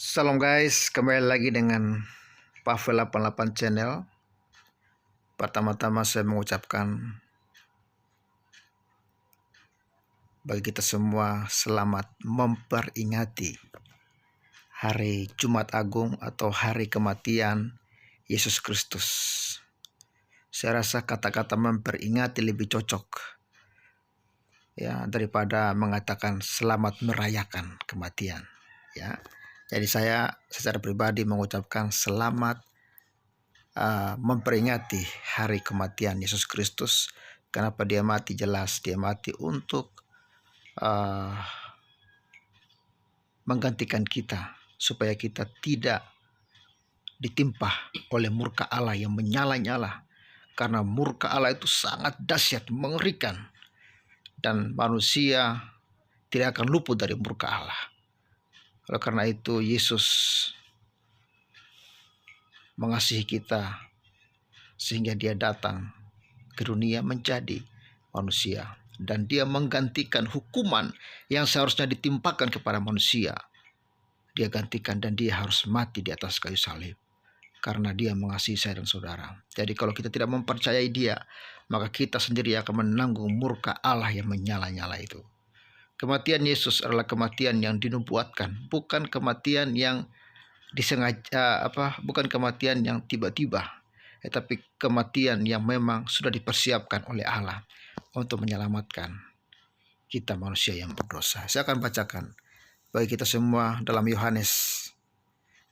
Salam guys, kembali lagi dengan Pavel 88 channel. Pertama-tama saya mengucapkan bagi kita semua selamat memperingati hari Jumat Agung atau hari kematian Yesus Kristus. Saya rasa kata-kata memperingati lebih cocok ya daripada mengatakan selamat merayakan kematian ya. Jadi saya secara pribadi mengucapkan selamat memperingati hari kematian Yesus Kristus. Kenapa dia mati? Jelas dia mati untuk menggantikan kita, supaya kita tidak ditimpa oleh murka Allah yang menyala-nyala. Karena murka Allah itu sangat dahsyat, mengerikan, dan manusia tidak akan luput dari murka Allah. Oleh karena itu Yesus mengasihi kita sehingga dia datang ke dunia menjadi manusia, dan dia menggantikan hukuman yang seharusnya ditimpakan kepada manusia. Dia gantikan dan dia harus mati di atas kayu salib karena dia mengasihi saya dan saudara. Jadi kalau kita tidak mempercayai dia, maka kita sendiri akan menanggung murka Allah yang menyala-nyala itu. Kematian Yesus adalah kematian yang dinubuatkan, bukan kematian yang disengaja, bukan kematian yang tiba-tiba, tetapi kematian yang memang sudah dipersiapkan oleh Allah untuk menyelamatkan kita manusia yang berdosa. Saya akan bacakan bagi kita semua dalam Yohanes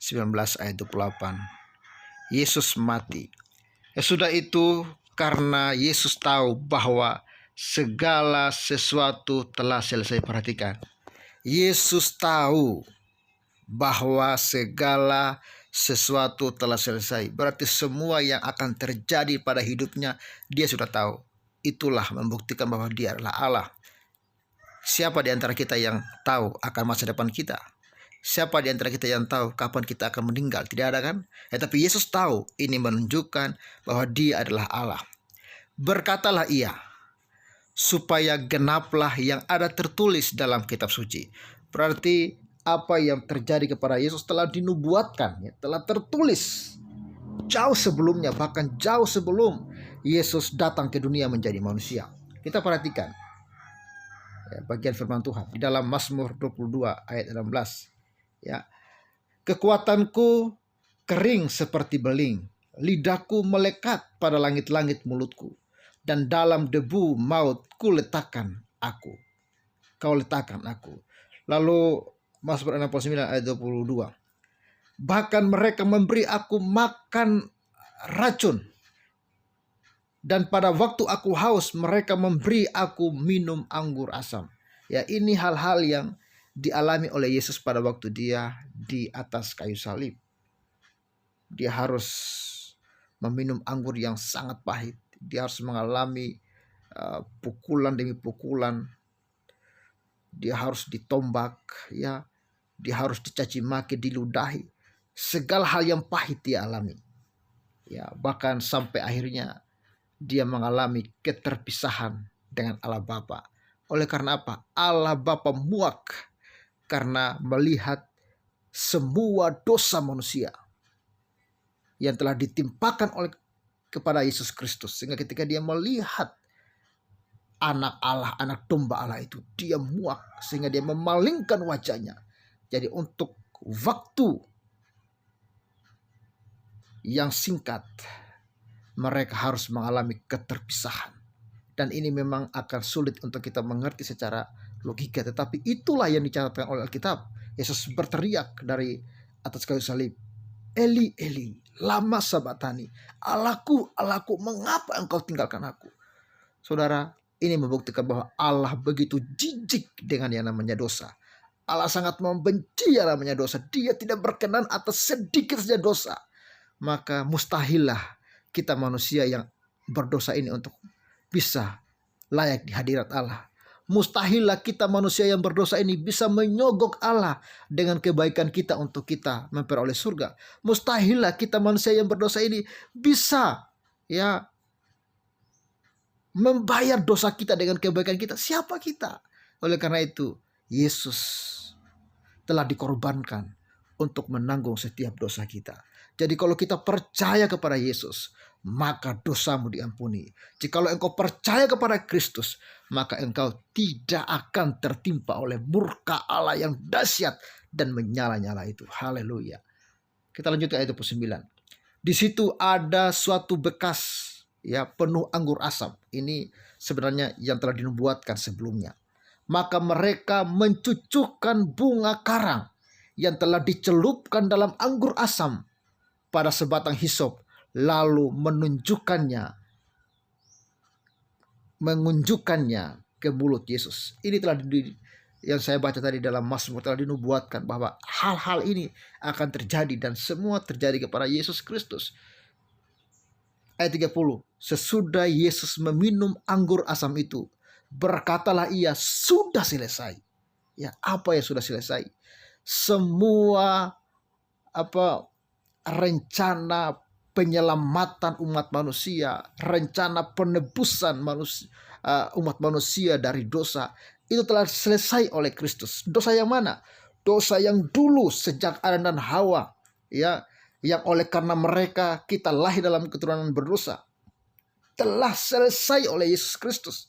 19 ayat 28. Yesus mati. Sudah itu, karena Yesus tahu bahwa segala sesuatu telah selesai. Perhatikan, Yesus tahu bahwa segala sesuatu telah selesai. Berarti semua yang akan terjadi pada hidupnya dia sudah tahu. Itulah membuktikan bahwa dia adalah Allah. Siapa di antara kita yang tahu akan masa depan kita? Siapa di antara kita yang tahu kapan kita akan meninggal? Tidak ada kan? Tapi Yesus tahu. Ini menunjukkan bahwa dia adalah Allah. Berkatalah ia, supaya genaplah yang ada tertulis dalam kitab suci. Berarti apa yang terjadi kepada Yesus telah dinubuatkan, ya, telah tertulis jauh sebelumnya, bahkan jauh sebelum Yesus datang ke dunia menjadi manusia. Kita perhatikan ya, bagian firman Tuhan di dalam Mazmur 22 ayat 16. Ya, kekuatanku kering seperti beling, lidahku melekat pada langit-langit mulutku, dan dalam debu maut ku letakkan aku. Kau letakkan aku. Lalu Mazmur 69 ayat 22. Bahkan mereka memberi aku makan racun, dan pada waktu aku haus mereka memberi aku minum anggur asam. Ya, ini hal-hal yang dialami oleh Yesus pada waktu dia di atas kayu salib. Dia harus meminum anggur yang sangat pahit. Dia harus mengalami pukulan demi pukulan. Dia harus ditombak, ya. Dia harus dicaci maki, diludahi. Segala hal yang pahit dia alami. Ya, bahkan sampai akhirnya dia mengalami keterpisahan dengan Allah Bapa. Oleh karena apa? Allah Bapa muak karena melihat semua dosa manusia yang telah ditimpakan oleh kepada Yesus Kristus. Sehingga ketika dia melihat anak Allah, anak domba Allah itu, dia muak sehingga dia memalingkan wajahnya. Jadi untuk waktu yang singkat mereka harus mengalami keterpisahan. Dan ini memang akan sulit untuk kita mengerti secara logika, tetapi itulah yang dicatatkan oleh Alkitab. Yesus berteriak dari atas kayu salib, Eli, Eli, lama sabatani, Allahku, Allahku, mengapa engkau tinggalkan aku? Saudara, ini membuktikan bahwa Allah begitu jijik dengan yang namanya dosa. Allah sangat membenci yang namanya dosa. Dia tidak berkenan atas sedikit saja dosa. Maka mustahillah kita manusia yang berdosa ini untuk bisa layak di hadirat Allah. Mustahillah kita manusia yang berdosa ini bisa menyogok Allah dengan kebaikan kita untuk kita memperoleh surga. Mustahillah kita manusia yang berdosa ini bisa ya membayar dosa kita dengan kebaikan kita. Siapa kita? Oleh karena itu Yesus telah dikorbankan untuk menanggung setiap dosa kita. Jadi kalau kita percaya kepada Yesus, maka dosamu diampuni. Jikalau engkau percaya kepada Kristus, maka engkau tidak akan tertimpa oleh murka Allah yang dahsyat dan menyala-nyala itu. Haleluya. Kita lanjut ke ayat 29. Di situ ada suatu bekas ya penuh anggur asam. Ini sebenarnya yang telah dinubuatkan sebelumnya. Maka mereka mencucukkan bunga karang yang telah dicelupkan dalam anggur asam pada sebatang hisop, lalu mengunjukkannya ke mulut Yesus. Ini telah yang saya baca tadi dalam Mazmur telah dinubuatkan bahwa hal-hal ini akan terjadi dan semua terjadi kepada Yesus Kristus. Ayat 30. Sesudah Yesus meminum anggur asam itu, berkatalah ia, sudah selesai. Ya, apa yang sudah selesai? Semua rencana penyelamatan umat manusia, rencana penebusan umat manusia dari dosa, itu telah selesai oleh Kristus. Dosa yang mana? Dosa yang dulu sejak Adam dan Hawa, ya, yang oleh karena mereka kita lahir dalam keturunan berdosa, telah selesai oleh Yesus Kristus.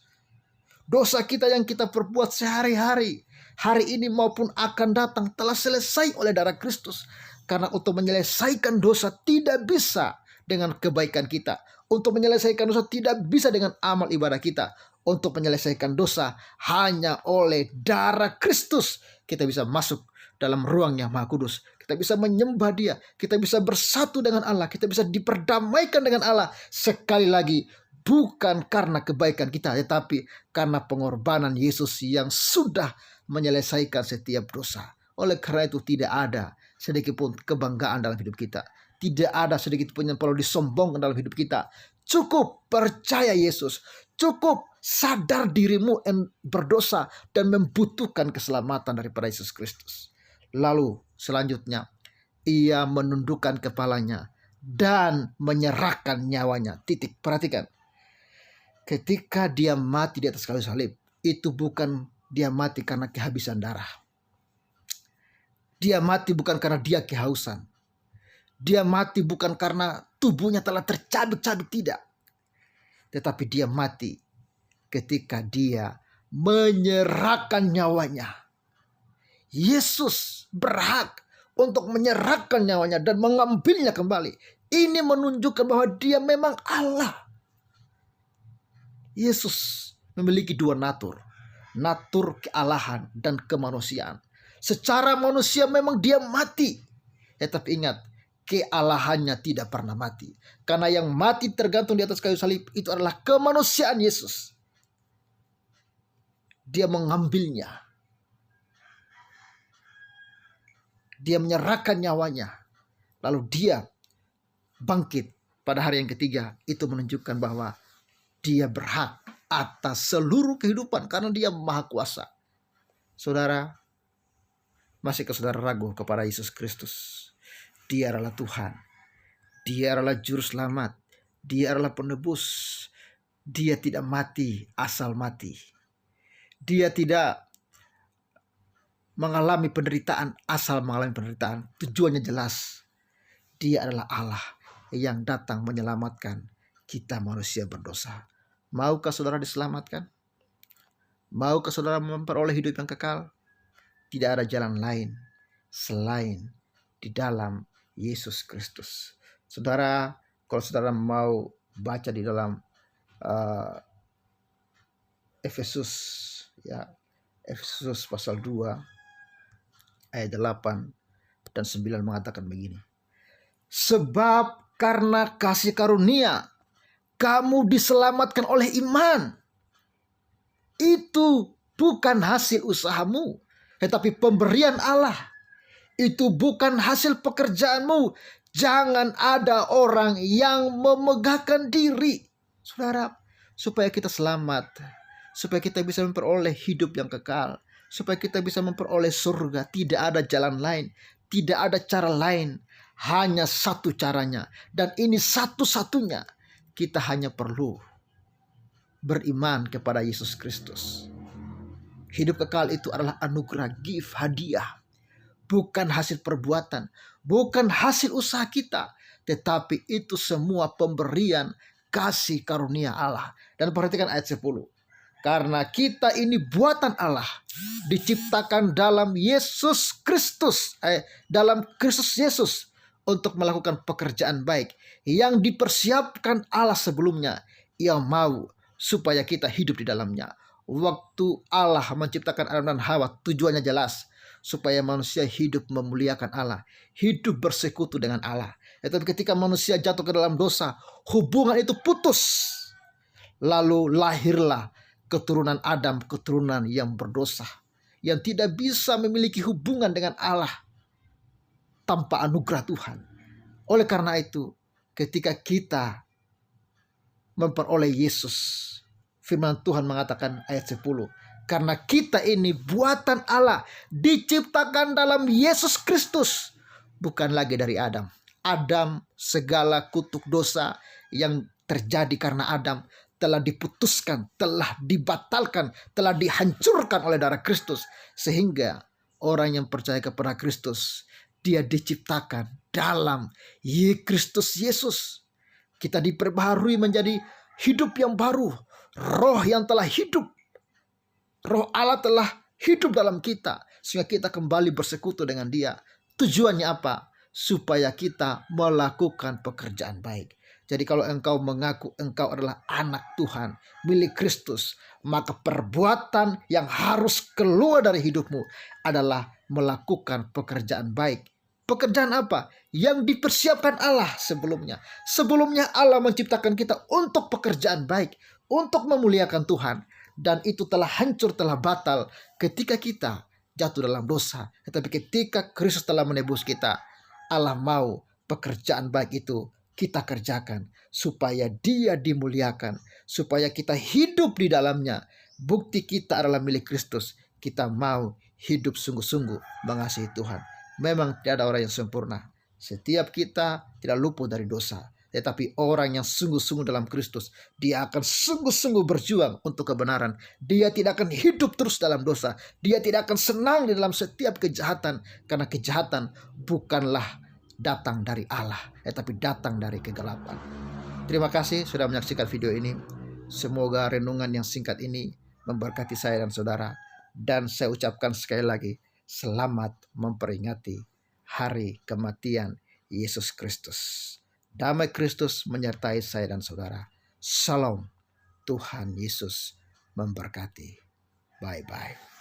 Dosa kita yang kita perbuat sehari-hari, hari ini maupun akan datang, telah selesai oleh darah Kristus. Karena untuk menyelesaikan dosa tidak bisa dengan kebaikan kita. Untuk menyelesaikan dosa tidak bisa dengan amal ibadah kita. Untuk menyelesaikan dosa hanya oleh darah Kristus kita bisa masuk dalam ruang yang maha kudus. Kita bisa menyembah Dia, kita bisa bersatu dengan Allah, kita bisa diperdamaikan dengan Allah. Sekali lagi, bukan karena kebaikan kita, tetapi karena pengorbanan Yesus yang sudah menyelesaikan setiap dosa. Oleh karena itu tidak ada sedikit pun kebanggaan dalam hidup kita. Tidak ada sedikit pun yang perlu disombongkan dalam hidup kita. Cukup percaya Yesus. Cukup sadar dirimu yang berdosa dan membutuhkan keselamatan daripada Yesus Kristus. Lalu selanjutnya, ia menundukkan kepalanya dan menyerahkan nyawanya. Titik. Perhatikan. Ketika dia mati di atas kayu salib, itu bukan dia mati karena kehabisan darah. Dia mati bukan karena dia kehausan. Dia mati bukan karena tubuhnya telah tercabik-cabik, tidak. Tetapi dia mati ketika dia menyerahkan nyawanya. Yesus berhak untuk menyerahkan nyawanya dan mengambilnya kembali. Ini menunjukkan bahwa dia memang Allah. Yesus memiliki dua natur. Natur kealahan dan kemanusiaan. Secara manusia memang dia mati. Tetapi ingat, kealahannya tidak pernah mati. Karena yang mati tergantung di atas kayu salib itu adalah kemanusiaan Yesus. Dia mengambilnya. Dia menyerahkan nyawanya. Lalu dia bangkit pada hari yang ketiga. Itu menunjukkan bahwa dia berhak atas seluruh kehidupan karena dia maha kuasa. Saudara, masihkah saudara ragu kepada Yesus Kristus? Dia adalah Tuhan. Dia adalah juru selamat. Dia adalah penebus. Dia tidak mati asal mati. Dia tidak mengalami penderitaan asal mengalami penderitaan. Tujuannya jelas. Dia adalah Allah yang datang menyelamatkan kita manusia berdosa. Maukah saudara diselamatkan? Maukah saudara memperoleh hidup yang kekal? Tidak ada jalan lain selain di dalam Yesus Kristus. Saudara, kalau saudara mau baca di dalam Efesus, ya, Efesus pasal 2 ayat 8 dan 9 mengatakan begini. Sebab karena kasih karunia kamu diselamatkan oleh iman. Itu bukan hasil usahamu, tetapi pemberian Allah. Itu bukan hasil pekerjaanmu. Jangan ada orang yang memegahkan diri. Saudara, supaya kita selamat, supaya kita bisa memperoleh hidup yang kekal, supaya kita bisa memperoleh surga, tidak ada jalan lain, tidak ada cara lain, hanya satu caranya. Dan ini satu-satunya. Kita hanya perlu beriman kepada Yesus Kristus. Hidup kekal itu adalah anugerah, gift, hadiah. bukan hasil perbuatan, bukan hasil usaha kita, tetapi itu semua pemberian kasih karunia Allah. Dan perhatikan ayat 10. Karena kita ini buatan Allah, diciptakan dalam Yesus Kristus, dalam Kristus Yesus, untuk melakukan pekerjaan baik yang dipersiapkan Allah sebelumnya. Ia mau supaya kita hidup di dalamnya. Waktu Allah menciptakan Adam dan Hawa, tujuannya jelas, supaya manusia hidup memuliakan Allah, hidup bersekutu dengan Allah. Tetapi ketika manusia jatuh ke dalam dosa, hubungan itu putus. Lalu lahirlah keturunan Adam, keturunan yang berdosa, yang tidak bisa memiliki hubungan dengan Allah tanpa anugerah Tuhan. Oleh karena itu, ketika kita memperoleh Yesus, firman Tuhan mengatakan ayat 10, karena kita ini buatan Allah, diciptakan dalam Yesus Kristus, bukan lagi dari Adam. Adam, segala kutuk dosa yang terjadi karena Adam telah diputuskan, telah dibatalkan, telah dihancurkan oleh darah Kristus. Sehingga orang yang percaya kepada Kristus, dia diciptakan dalam Kristus Yesus. Kita diperbaharui menjadi hidup yang baru. Roh yang telah hidup, Roh Allah telah hidup dalam kita, sehingga kita kembali bersekutu dengan Dia. Tujuannya apa? Supaya kita melakukan pekerjaan baik. Jadi kalau engkau mengaku engkau adalah anak Tuhan, milik Kristus, maka perbuatan yang harus keluar dari hidupmu adalah melakukan pekerjaan baik. Pekerjaan apa? Yang dipersiapkan Allah sebelumnya. Sebelumnya Allah menciptakan kita untuk pekerjaan baik, untuk memuliakan Tuhan. Dan itu telah hancur, telah batal ketika kita jatuh dalam dosa. Tetapi ketika Kristus telah menebus kita, Allah mau pekerjaan baik itu kita kerjakan supaya Dia dimuliakan, supaya kita hidup di dalamnya. Bukti kita adalah milik Kristus. Kita mau hidup sungguh-sungguh mengasihi Tuhan. Memang tidak ada orang yang sempurna. Setiap kita tidak luput dari dosa. Tetapi orang yang sungguh-sungguh dalam Kristus, dia akan sungguh-sungguh berjuang untuk kebenaran. Dia tidak akan hidup terus dalam dosa. Dia tidak akan senang di dalam setiap kejahatan. Karena kejahatan bukanlah datang dari Allah, tetapi datang dari kegelapan. Terima kasih sudah menyaksikan video ini. Semoga renungan yang singkat ini memberkati saya dan saudara. Dan saya ucapkan sekali lagi, selamat memperingati hari kematian Yesus Kristus. Damai Kristus menyertai saya dan saudara. Shalom. Tuhan Yesus memberkati. Bye-bye.